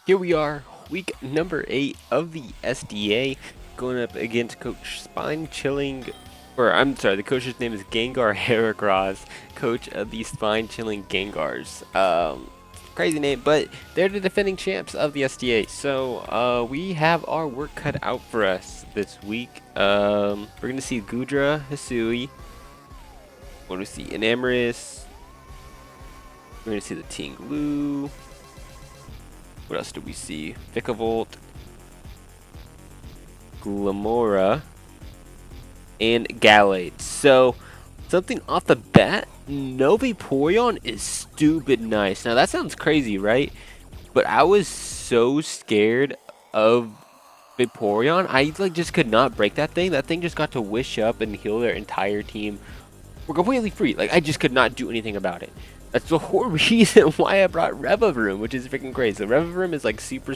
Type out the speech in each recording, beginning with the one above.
Here we are, week number 8 of the SDA, going up against Coach Spine Chilling, or I'm sorry, the coach's name is GengarHeracross, coach of the Spine Chilling Gengars. Crazy name, but they're the defending champs of the SDA. So we have our work cut out for us this week. We're gonna see Gudra Hisui. We're gonna see Enamorous. We're gonna see the Tinglu. What else do we see? Vikavolt, Glamora, and Gallade. So, something off the bat, Novaporeon is stupid nice. Now, that sounds crazy, right? But I was so scared of Vaporeon. I just could not break that thing. That thing just got to wish up and heal their entire team. We're completely free. I just could not do anything about it. That's the whole reason why I brought Revavroom, which is freaking crazy. So Revavroom is super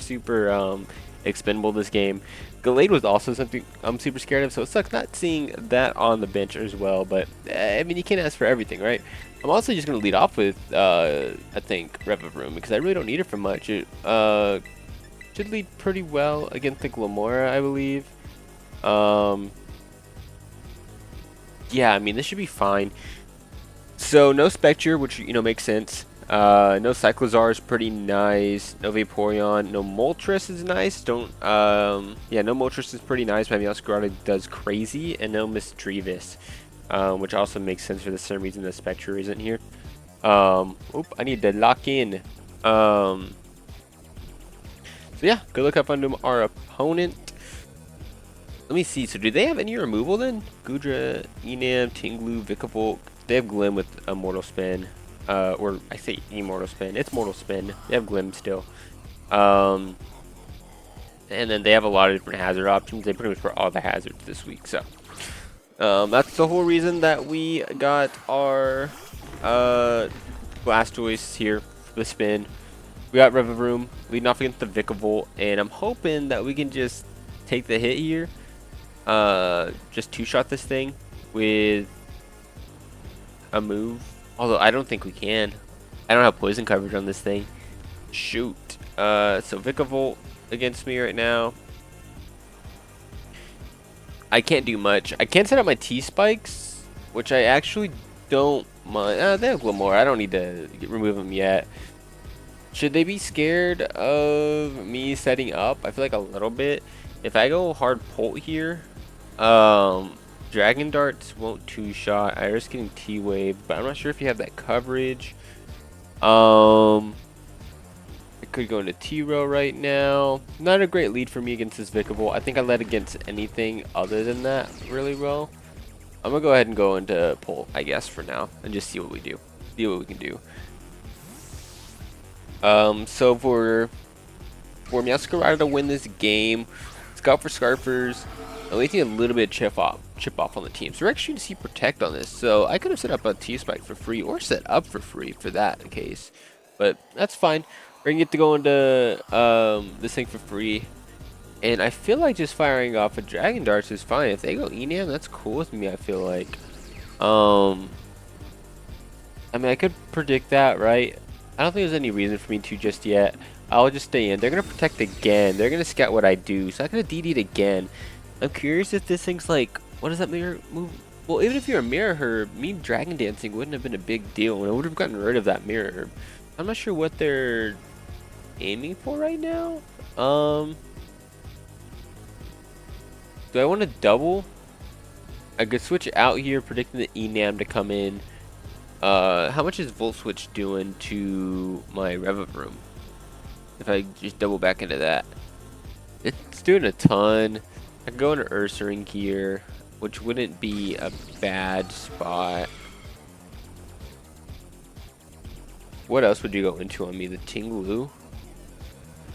expendable this game. Gallade was also something I'm super scared of, so it sucks not seeing that on the bench as well. But I mean, you can't ask for everything, right? I'm also just gonna lead off with I think Revavroom because I really don't need it for much. It should lead pretty well against the Glamora, I believe. Yeah, I mean, this should be fine. So, no Spectre, which, makes sense. No Cyclozar is pretty nice. No Vaporeon. No Moltres is nice. Yeah, no Moltres is pretty nice. My Meowscarada does crazy. And no Misdreavus, which also makes sense for the same reason the Spectre isn't here. I need to lock in. So, yeah, good luck up onto our opponent. Let me see. So, do they have any removal then? Gudra, Enam, Tinglu, Vikavolt. They have Glim with a Mortal Spin. Or I say Immortal Spin. It's Mortal Spin. They have Glim still. And then they have a lot of different hazard options. They pretty much put all the hazards this week. So, that's the whole reason that we got our Blastoise here for the spin. We got Revavroom leading off against the Vikavolt. And I'm hoping that we can just take the hit here. Just two-shot this thing with a move. Although I don't think we can. I don't have poison coverage on this thing. Shoot. So Vikavolt against me right now. I can't do much. I can set up my T-Spikes, which I actually don't mind. They have Glamora. I don't need to remove them yet. Should they be scared of me setting up? I feel like a little bit. If I go hard Polt here, Dragon Darts won't two-shot. I risk getting T-Wave, but I'm not sure if you have that coverage. I could go into T-Row right now. Not a great lead for me against this Vikavolt. I think I led against anything other than that really well. I'm going to go ahead and go into Polt, I guess, for now, and just see what we do. See what we can do. So for Meowscarada to win this game, Scout for Scarfers, at least need a little bit of chip off on the team. So we're actually going to see Protect on this. So I could have set up a T-Spike for free or set up for free for that case. But that's fine. We're going to get to go into this thing for free. And I feel like just firing off a Dragon Darts is fine. If they go Enam, that's cool with me, I feel like. I mean, I could predict that, right? I don't think there's any reason for me to just yet. I'll just stay in. They're going to Protect again. They're going to scout what I do. So I'm going to DD'd again. I'm curious if this thing's like, what does that mirror move? Well, even if you're a Mirror Herb, me Dragon Dancing wouldn't have been a big deal, and I would have gotten rid of that Mirror Herb. I'm not sure what they're aiming for right now. Do I want to double? I could switch out here, predicting the Enam to come in. How much is Volt Switch doing to my Revavroom? If I just double back into that. It's doing a ton. I can go into Ursaring here, which wouldn't be a bad spot. What else would you go into on me? The Tinglu?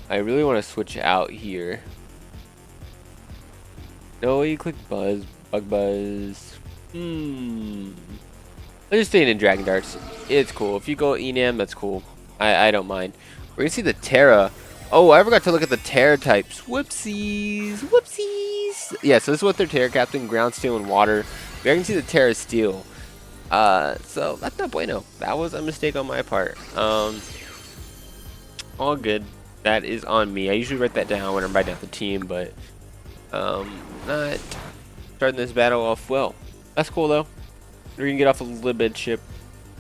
I really want to switch out here. No, you click Buzz. Bug Buzz. I'm just staying in Dragon Darts. It's cool. If you go Enam, that's cool. I don't mind. We're going to see the Terra. Oh, I forgot to look at the Terra types. Whoopsies. Whoopsies. Yeah, so this is what their Terra Captain, Ground, Steel, and Water. We can see the Terra Steel. So that's not bueno. That was a mistake on my part. All good. That is on me. I usually write that down when I'm writing out the team, but not starting this battle off well. That's cool though. We're gonna get off a little bit of chip.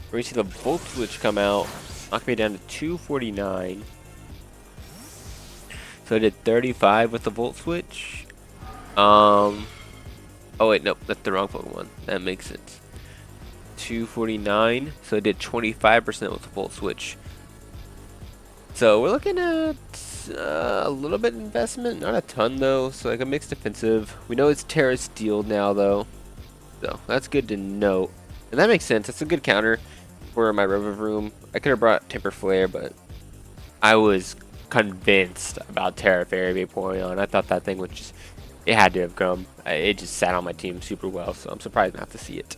We're gonna see the volt switch come out, knock me down to 249. So I did 35 with the volt switch. Oh wait, nope, that's the wrong Pokemon. That makes sense. 249. So I did 25% with the volt switch. So we're looking at a little bit of investment, not a ton though. So like a mixed defensive. We know it's Terra Steel now though, so that's good to note. And that makes sense. That's a good counter for my River. I could have brought Temper Flare, but I was convinced about Terra Fairy Vaporeon. I thought that thing would just, it had to have come. It just sat on my team super well, so I'm surprised not to see it.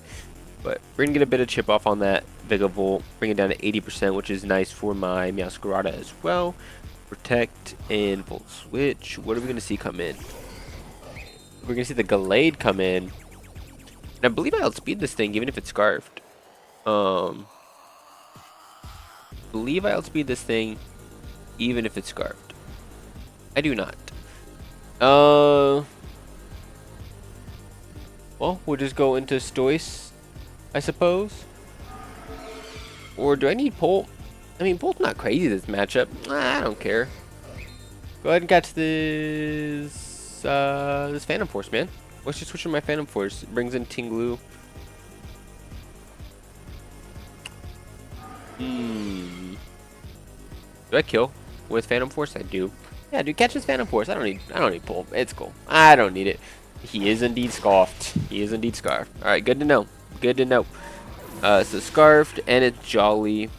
But we're going to get a bit of chip off on that Vigavolt, bring it down to 80%, which is nice for my Meowscarada as well. Protect and Volt Switch. What are we going to see come in? We're going to see the Gallade come in. And I believe I outspeed this thing even if it's Scarfed. Believe I outspeed this thing even if it's Scarfed. I do not. Well, we'll just go into Stoice, I suppose. Or do I need Pult? I mean, Pult's not crazy this matchup. I don't care. Go ahead and catch this this Phantom Force, man. Let's just switch to my Phantom Force. It brings in Tinglu. Do I kill with Phantom Force? I do. Yeah, dude, catch this Phantom Force. I don't need Pult. It's cool. I don't need it. He is indeed scoffed. He is indeed scarfed. Alright, good to know. Good to know. So scarfed and it's Jolly.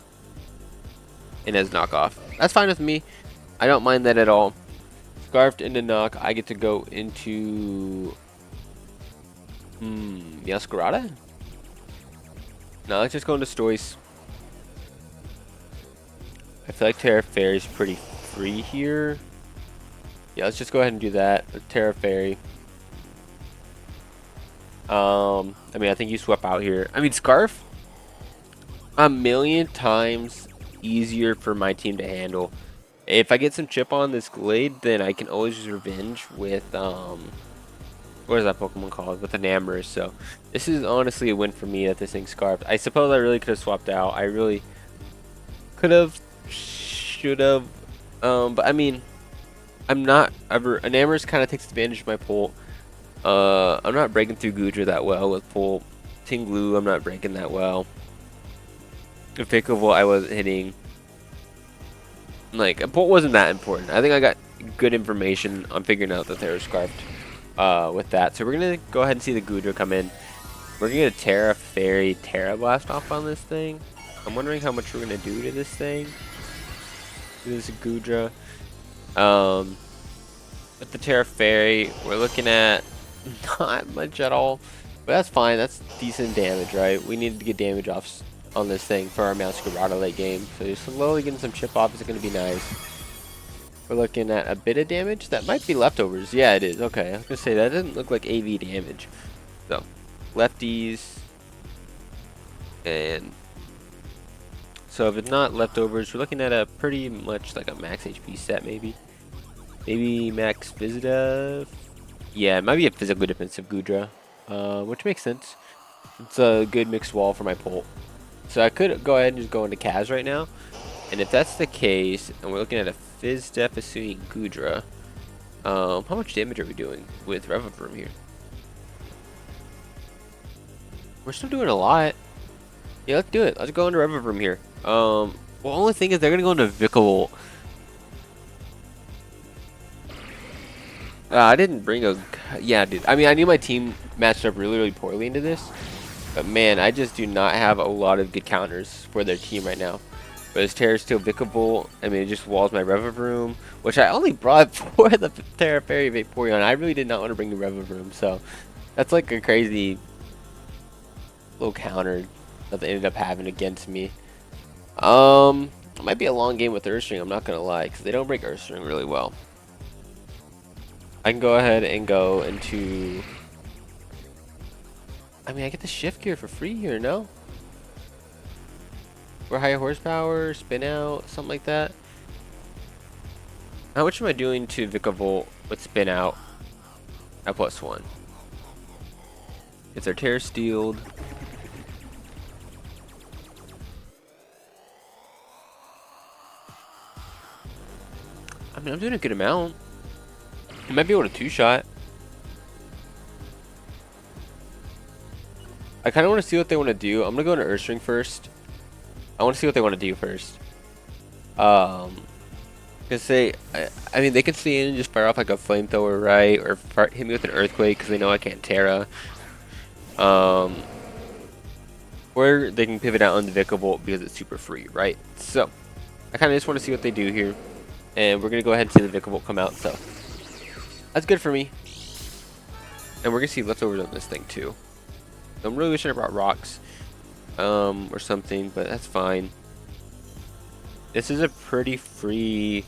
And as knockoff. That's fine with me. I don't mind that at all. Scarfed into knock. I get to go into Meowscarada? No, let's just go into Stoice. I feel like Terra Fairy is pretty free here. Yeah, let's just go ahead and do that. Terra Fairy. I mean, I think you swap out here. I mean, Scarf, a million times easier for my team to handle. If I get some chip on this Glade, then I can always use Revenge with, what is that Pokemon called? With an Amorous. So, this is honestly a win for me that this thing's Scarfed. I suppose I really could have swapped out. I really could have, should have, but I mean, I'm not ever, an Amorous kind of takes advantage of my Pult. I'm not breaking through Goodra that well with Pult. Tinglu, I'm not breaking that well. The Pickleball, I wasn't hitting. Like, Pult wasn't that important. I think I got good information on figuring out that they were Scarfed with that. So we're going to go ahead and see the Goodra come in. We're going to get a Terra Fairy Terra Blast off on this thing. I'm wondering how much we're going to do to this thing. This Goodra. With the Terra Fairy, we're looking at not much at all. But that's fine. That's decent damage, right? We need to get damage off on this thing for our Meowscarada late game. So you're slowly getting some chip off is going to be nice. We're looking at a bit of damage. That might be leftovers. Yeah, it is. Okay, I was going to say, that doesn't look like AV damage. So, lefties. And so if it's not leftovers, we're looking at a pretty much like a max HP set maybe. Maybe max Visita. Yeah, it might be a physically defensive Goodra. Which makes sense. It's a good mixed wall for my Pult. So I could go ahead and just go into Kaz right now. And if that's the case, and we're looking at a Fizz Def assuming Goodra, how much damage are we doing with Revavroom here? We're still doing a lot. Yeah, let's do it. Let's go into Revavroom here. Well, only thing is they're going to go into Vikavolt. I didn't bring a... Yeah, dude. I mean, I knew my team matched up really, really poorly into this. But, man, I just do not have a lot of good counters for their team right now. But it's Terra Steel Vikavolt. I mean, it just walls my Revavroom, which I only brought for the Terra Fairy Vaporeon. I really did not want to bring the Revavroom, so that's like a crazy little counter that they ended up having against me. It might be a long game with Earthstring, I'm not going to lie, because they don't break Earthstring really well. I can go ahead and go into... I mean, I get the shift gear for free here, no? Or higher horsepower, spin out, something like that. How much am I doing to Vikavolt with spin out at +1? It's our Terra Steeled. I mean, I'm doing a good amount. I might be able to two-shot. I kind of want to see what they want to do. I'm going to go into Earthstring first. I want to see what they want to do first. Because I mean, they can stay in and just fire off like a flamethrower, right? Or hit me with an earthquake because they know I can't Terra. Or they can pivot out on the Vikavolt because it's super free, right? So, I kind of just want to see what they do here. And we're going to go ahead and see the Vikavolt come out, so that's good for me. And we're going to see leftovers on this thing too. I'm really wishing I brought rocks or something, but that's fine. This is a pretty free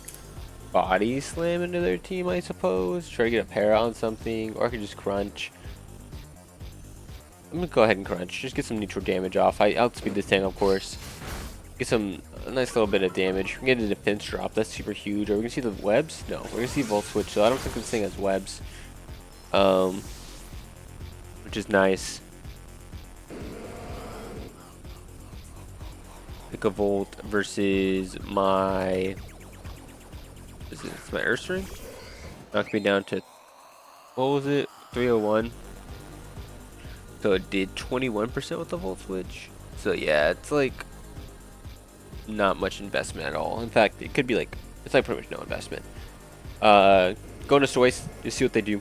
body slam into their team, I suppose. Try to get a para on something, or I could just crunch. I'm going to go ahead and crunch. Just get some neutral damage off. I outspeed this thing, of course. Get a nice little bit of damage. We can get a defense drop. That's super huge. Are we going to see the webs? No. We're going to see Volt Switch, so I don't think this thing has webs. Which is nice. Vikavolt versus my... It's my Earthstring? Knocked me down to... What was it? 301. So it did 21% with the Volt Switch. So yeah, it's like... not much investment at all. In fact, it could be like... It's like pretty much no investment. Go into Stoice. Just see what they do.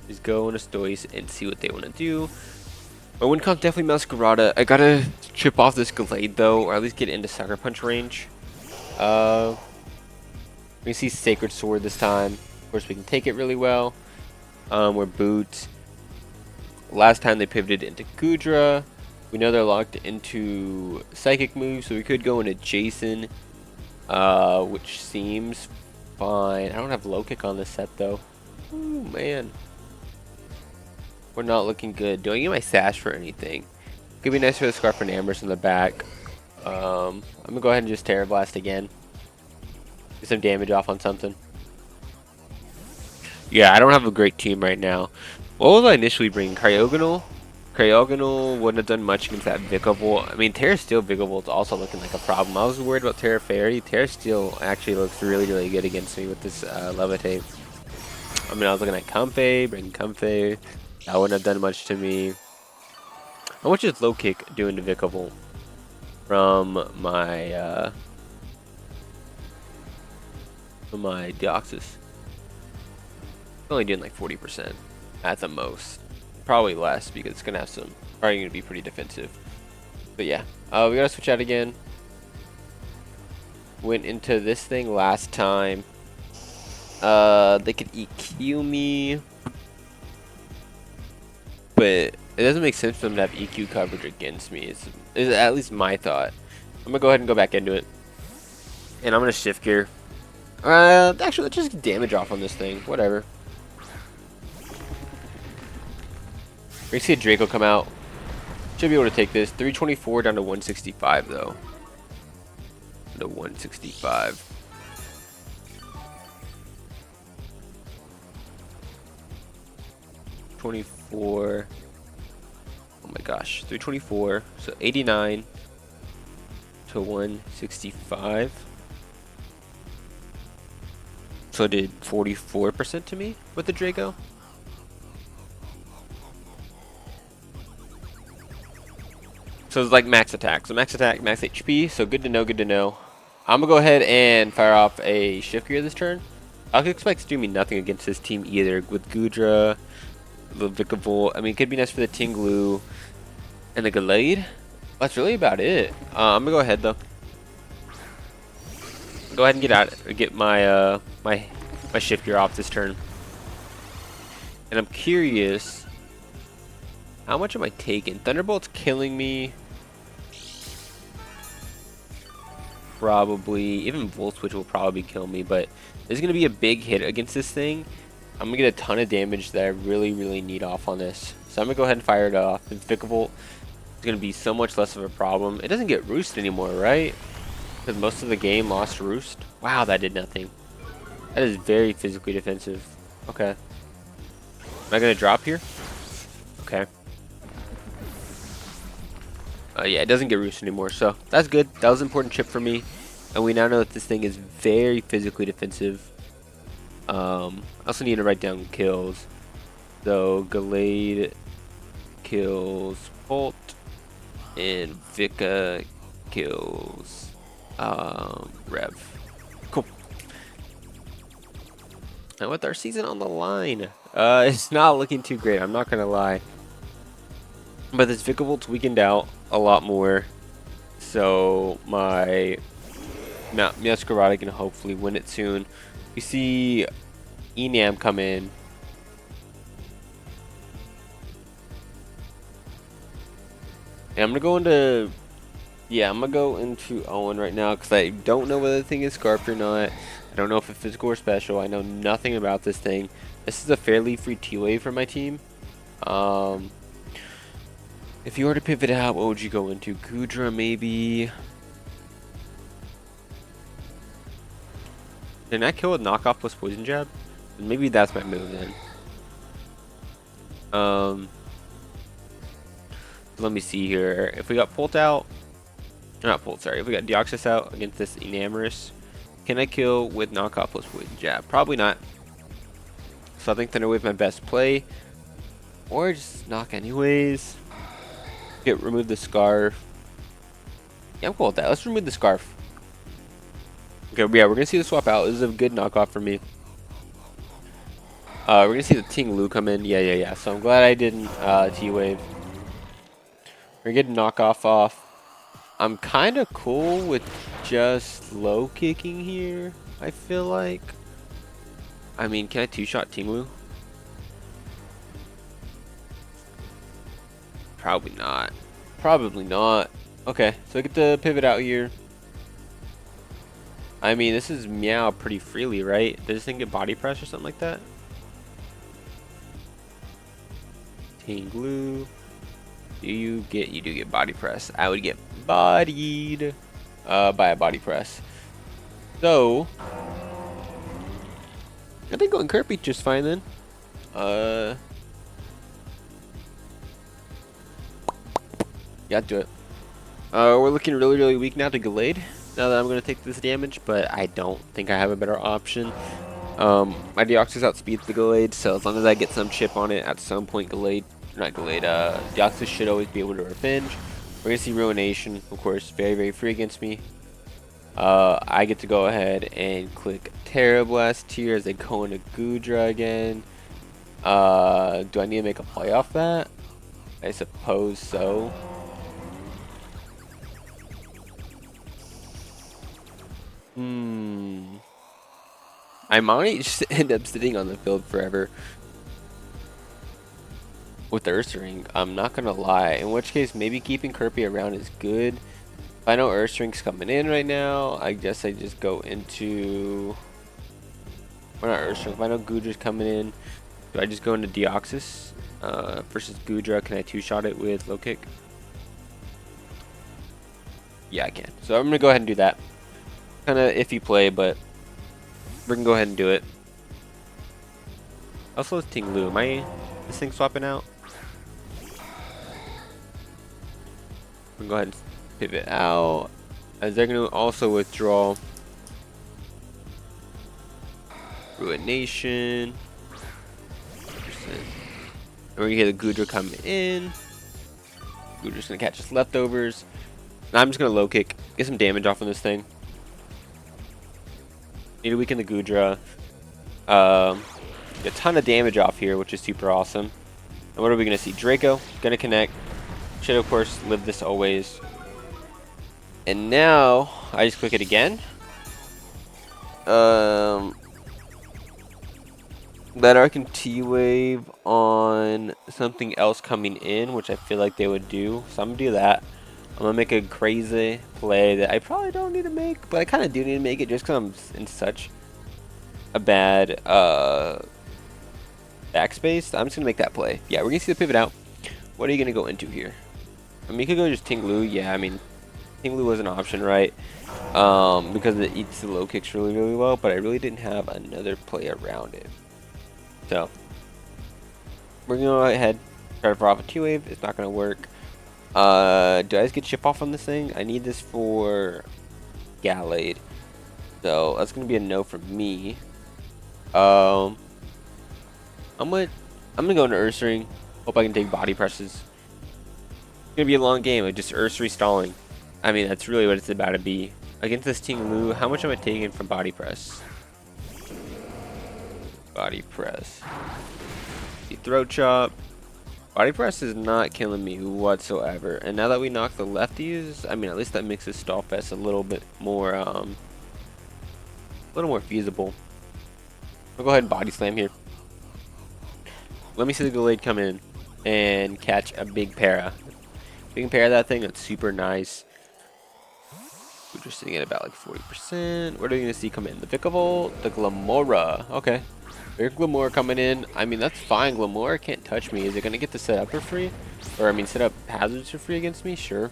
Just go into Stoice and see what they want to do. My win comp definitely Masquerada. I gotta chip off this Gallade though, or at least get into Sucker Punch range. We can see Sacred Sword this time. Of course, we can take it really well. We're Boot. Last time they pivoted into Gudra. We know they're locked into Psychic moves, so we could go into Jason, which seems fine. I don't have low kick on this set though. Ooh, man. We're not looking good. Do I get my sash for anything? Could be nice for the Scarf and Amber's in the back. I'm gonna go ahead and just Terra Blast again. Get some damage off on something. Yeah, I don't have a great team right now. What was I initially bringing? Cryogonal? Cryogonal wouldn't have done much against that Vikavolt. I mean, Terra Steel Vikavolt's also looking like a problem. I was worried about Terra Fairy. Terra Steel actually looks really, really good against me with this Levitate. I mean, I was looking at Comfey, bringing Comfey. That wouldn't have done much to me. How much is low kick doing to Vikavolt from my Deoxys? Only doing like 40% at the most. Probably less because it's gonna have some. Probably gonna be pretty defensive. But yeah, we gotta switch out again. Went into this thing last time. They could EQ me. But it doesn't make sense for them to have EQ coverage against me. It's at least my thought. I'm gonna go ahead and go back into it, and I'm gonna shift gear. Actually, let's just get damage off on this thing. Whatever. We're gonna see a Draco come out. Should be able to take this. 324 down to 165 though. To 165. Oh my gosh, 324, so 89 to 165. So it did 44% to me with the Draco. So it's like max attack. So max attack, max HP, so good to know, good to know. I'm gonna go ahead and fire off a shift gear this turn. I could expect to do me nothing against this team either with Gudra. The Vikavolt. I mean, it could be nice for the Tinglu and the Gallade. That's really about it. I'm gonna go ahead though. Go ahead and get my my shift gear off this turn. And I'm curious, how much am I taking? Thunderbolt's killing me. Probably even Volt Switch will probably kill me, but there's gonna be a big hit against this thing. I'm gonna get a ton of damage that I really, really need off on this. So I'm gonna go ahead and fire it off. The Vikavolt is gonna be so much less of a problem. It doesn't get Roost anymore, right? Because most of the game lost Roost. Wow, that did nothing. That is very physically defensive. Okay. Am I going to drop here? Okay. Yeah, it doesn't get Roost anymore, so that's good. That was an important chip for me. And we now know that this thing is very physically defensive. I also need to write down kills. So, Gallade kills Bolt, and Vika kills Rev. Cool. And with our season on the line, it's not looking too great, I'm not gonna lie. But this Vika Volt's weakened out a lot more, so my Masquerade can hopefully win it soon. We see Enam come in. And I'm gonna go into, yeah, I'm gonna go into Owen right now because I don't know whether the thing is scarfed or not. I don't know if it's physical or special. I know nothing about this thing. This is a fairly free T-Wave for my team. If you were to pivot out, what would you go into? Gudra, maybe. Didn't I kill with knockoff plus poison jab? Maybe that's my move then. Let me see here. If we got Pult out, not Pult, sorry. If we got Deoxys out against this Enamorous, can I kill with knockoff plus poison jab? Probably not. So I think Thunderwave my best play, or just knock anyways. Remove the scarf. Yeah, I'm cool with that. Let's remove the scarf. Okay, yeah, we're gonna see the swap out. This is a good knockoff for me. We're gonna see the Ting Lu come in. Yeah. So I'm glad I didn't T-Wave. We're getting knockoff off. I'm kind of cool with just low kicking here, I feel like. I mean, can I two-shot Ting Lu? Probably not. Probably not. Okay, so I get to pivot out here. I mean, this is Meow pretty freely, right? Does this thing get body press or something like that? Ting Lu. You do get body press. I would get bodied by a body press. So I think going Kirby just fine then. Yeah, do it. We're looking really weak now to Gallade. Now that I'm gonna take this damage, but I don't think I have a better option. My Deoxys outspeeds the Gallade, so as long as I get some chip on it at some point, Deoxys should always be able to revenge. We're gonna see Ruination, of course, very free against me. I get to go ahead and click Terra Blast here as they go into Gudra again. Do I need to make a play off that? I suppose so. I might just end up sitting on the field forever with the Ursaring. I'm not gonna lie. In which case, maybe keeping Kirby around is good. If I know Ursaring's coming in right now, I guess I just go into. Or not Ursaring. If I know Gudra's coming in, do I just go into Deoxys versus Gudra? Can I two-shot it with low kick? Yeah, I can. So I'm gonna go ahead and do that. Kind of iffy play, but we can go ahead and do it. Also, it's Ting Lu. Am I this thing swapping out? We can go ahead and pivot out, as they're going to also withdraw Ruination. And we're going to get the Gudra come in. Gudra's going to catch his leftovers. And I'm just going to low kick, get some damage off on this thing. Need to weaken the Gudra. A ton of damage off here, which is super awesome. And what are we going to see? Draco, going to connect. Should, of course, live this always. And now, I just click it again. That I can T-Wave on something else coming in, which I feel like they would do. So I'm going to do that. I'm going to make a crazy play that I probably don't need to make, but I kind of do need to make it just because I'm in such a bad backspace. I'm just going to make that play. Yeah, we're going to see the pivot out. What are you going to go into here? I mean, you could go just Ting Lu. Yeah, I mean, Ting Lu was an option, right? Because it eats the low kicks really, really well, but I really didn't have another play around it. So we're gonna go ahead, try for off a T-Wave. It's not gonna work. Do I just get chip off on this thing? I need this for Gallade. So that's gonna be a no from me. Um, I'm gonna go into Earth Ring. Hope I can take body presses. It's gonna be a long game of just Earth stalling. I mean, that's really what it's about to be. Against this Ting Lu, how much am I taking from body press? Body press. The throat chop. Body press is not killing me whatsoever. And now that we knock the lefties, I mean, at least that makes this stall fest a little bit more, feasible. I'll go ahead and body slam here. Let me see the Gallade come in and catch a big para. We can pair that thing. That's super nice. We're just sitting at about like 40%. What are we gonna see come in? The Vikavolt, the Glamora. Okay. Big Glamora coming in. I mean, that's fine. Glamora can't touch me. Is it gonna get the setup for free? Or I mean, set up hazards for free against me? Sure.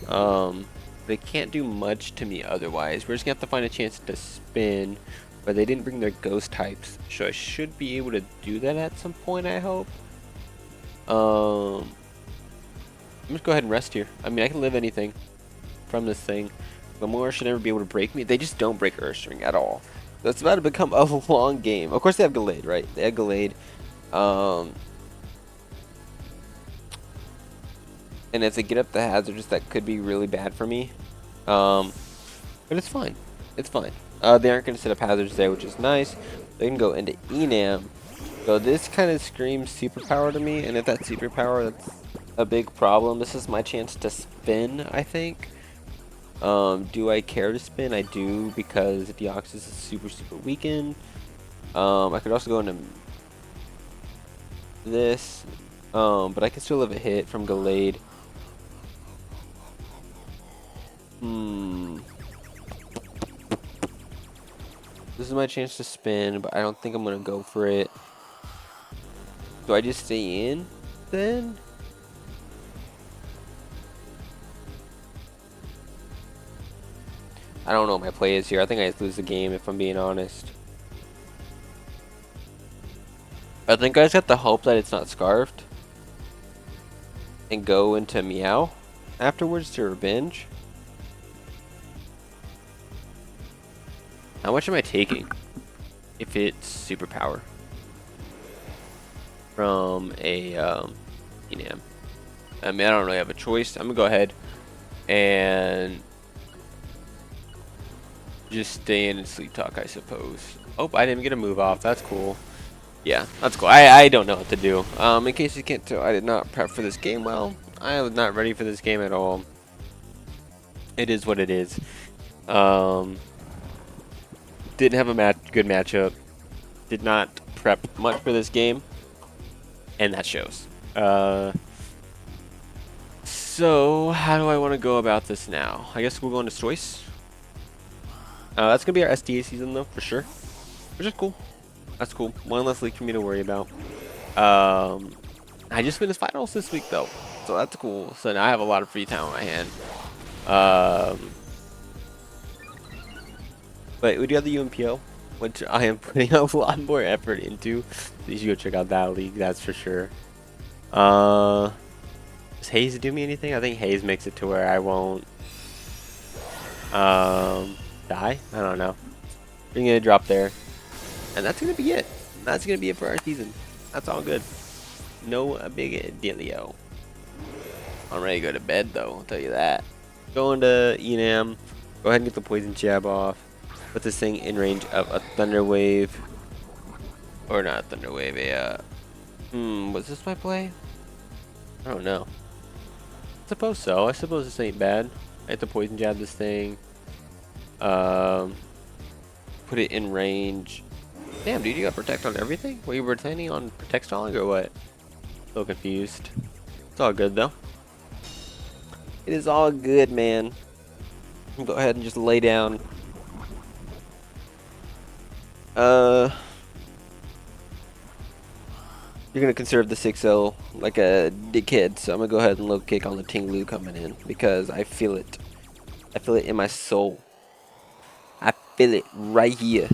They can't do much to me otherwise. We're just gonna have to find a chance to spin. But they didn't bring their ghost types, so I should be able to do that at some point, I hope. I'm just go ahead and rest here. I mean, I can live anything from this thing. Glamora should never be able to break me. They just don't break Earth Ring at all. So it's about to become a long game. Of course, they have Gallade, right? They have Gallade. And if they get up the hazards, that could be really bad for me. But it's fine. It's fine. They aren't going to set up hazards there, which is nice. They can go into Enam. So this kind of screams superpower to me. And if that's superpower, that's a big problem. This is my chance to spin, I think. Do I care to spin? I do, because Deoxys is super weakened. I could also go into this. But I can still have a hit from Gallade. This is my chance to spin, but I don't think I'm going to go for it. Do I just stay in then? I don't know what my play is here. I think I just lose the game if I'm being honest. I think I just have to hope that it's not scarfed. And go into Meow afterwards to revenge. How much am I taking if it's superpower from a Enam? I mean, I don't really have a choice. I'm gonna go ahead and just stay in and sleep talk, I suppose. Oh, I didn't get a move off. That's cool. Yeah, that's cool. I don't know what to do. In case you can't tell, I did not prep for this game well. I was not ready for this game at all. It is what it is. Didn't have a good matchup. Did not prep much for this game, and that shows. So how do I want to go about this now? I guess we'll go into Stoice. That's gonna be our SDA season though, for sure, which is cool. That's cool. One less league for me to worry about. I just finished finals this week though, so that's cool. So now I have a lot of free time on my hand. But we do have the UMPO, which I am putting a lot more effort into. So you should go check out that league, that's for sure. Does Haze do me anything? I think Haze makes it to where I won't die? I don't know. We're gonna drop there. And that's gonna be it. That's gonna be it for our season. That's all good. No big dealio. I'm ready to go to bed though, I'll tell you that. Going to Enam. Go ahead and get the poison jab off. Put this thing in range of a Thunder Wave. Or not a Thunder Wave, was this my play? I don't know. I suppose so. I suppose this ain't bad. I have to poison jab this thing. Put it in range. Damn, dude, you got protect on everything? Were you pretending on protect stalling or what? So confused. It's all good though. It is all good, man. Go ahead and just lay down. You're gonna conserve the 6-0 like a dickhead, so I'm gonna go ahead and low kick on the Ting Lu coming in because I feel it. I feel it in my soul. I feel it right here.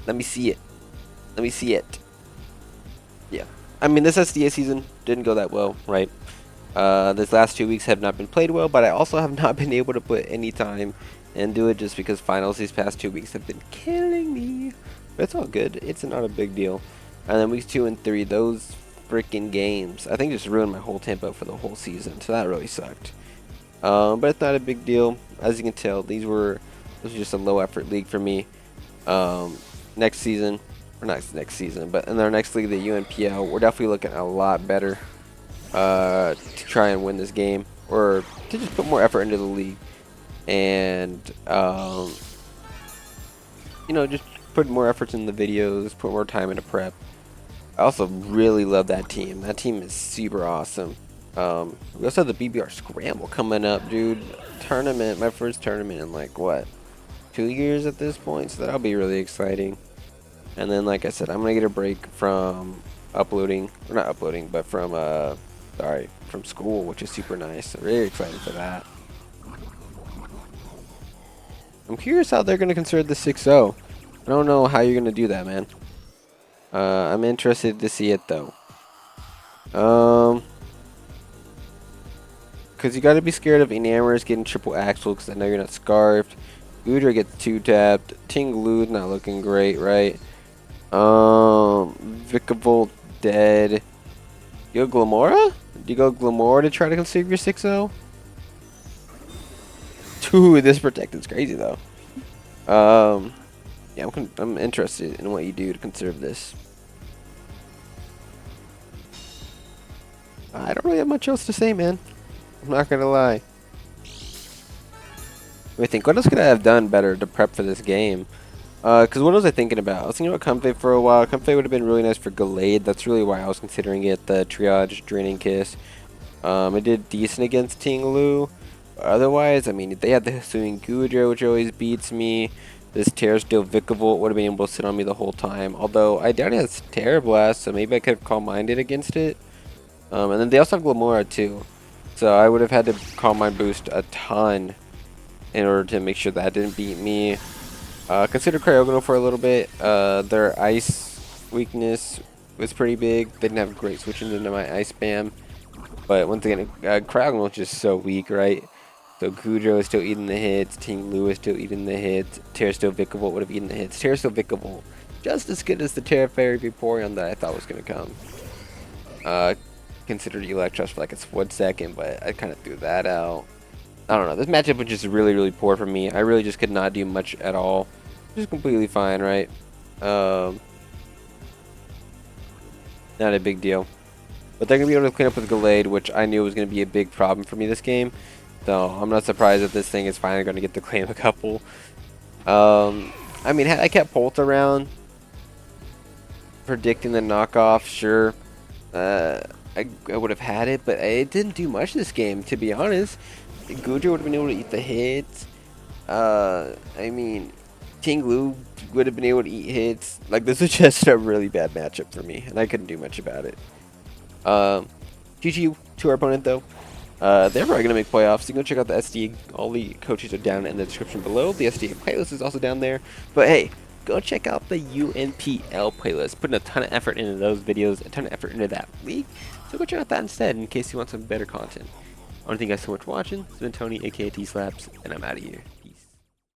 Let me see it. Let me see it. Yeah. I mean, this SDA season didn't go that well, right? This last 2 weeks have not been played well, but I also have not been able to put any time into it just because finals these past 2 weeks have been killing me. But it's all good. It's not a big deal. And then weeks 2 and 3, those freaking games, I think just ruined my whole tempo for the whole season. So that really sucked. But it's not a big deal. As you can tell, this was just a low effort league for me. Next season, or not next season, but in our next league, the UNPL, we're definitely looking a lot better to try and win this game, or to just put more effort into the league, and you know, just put more efforts in the videos, put more time into prep. I also really love that team. That team is super awesome. We also have the BBR Scramble coming up, dude. Tournament, my first tournament in like what, 2 years at this point, so that'll be really exciting. And then, like I said, I'm gonna get a break from uploading, or not uploading, but from from school, which is super nice. I'm really excited for that. I'm curious how they're gonna consider the 6-0. I don't know how you're gonna do that, man. I'm interested to see it though. Because you gotta be scared of Enamor's getting triple axle, because I know you're not scarfed. Goodra gets 2-tapped. Tinglu's not looking great, right? Vikavolt dead. You go Glamora? Do you go Glamora to try to consider your 6-0? Dude, this protected's crazy though. Yeah, I'm interested in what you do to conserve this. I don't really have much else to say, man. I'm not gonna lie. I think, what else could I have done better to prep for this game? Because what was I thinking about? I was thinking about Comfey for a while. Comfey would have been really nice for Gallade. That's really why I was considering it, the Triage Draining Kiss. It did decent against Tinglu. Otherwise, I mean, they had the Hisuian Goodra, which always beats me. This Terrasteel Vikavolt would have been able to sit on me the whole time. Although, I doubt it has Terra Blast, so maybe I could have Calm Minded against it. And then they also have Glamora, too. So I would have had to Calm Mind boost a ton in order to make sure that didn't beat me. Consider Cryogonal for a little bit. Their ice weakness was pretty big. They didn't have great switching into my ice spam. But once again, Cryogonal is just so weak, right? So Goodra is still eating the hits. Tinglu is still eating the hits. Terrasteel Vikavolt would have eaten the hits. Terrasteel Vikavolt, just as good as the Terra Fairy Vaporeon that I thought was going to come. Considered Electros for like a split second, but I kind of threw that out. I don't know. This matchup was just really, really poor for me. I really just could not do much at all. Just completely fine, right? Not a big deal. But they're going to be able to clean up with Gallade, which I knew was going to be a big problem for me this game. So I'm not surprised that this thing is finally going to get to claim a couple. I mean, had I kept Polt around, predicting the knockoff, sure. I would have had it, but it didn't do much this game, to be honest. Goodra would have been able to eat the hits. I mean, Tinglu would have been able to eat hits. Like, this was just a really bad matchup for me, and I couldn't do much about it. GG to our opponent, though. They're probably going to make playoffs. You can go check out the SDA. All the coaches are down in the description below. The SDA playlist is also down there. But hey, go check out the UNPL playlist. Putting a ton of effort into those videos, a ton of effort into that league. So go check out that instead in case you want some better content. I want to thank you guys so much for watching. It's been Tony, aka T-Slaps, and I'm out of here.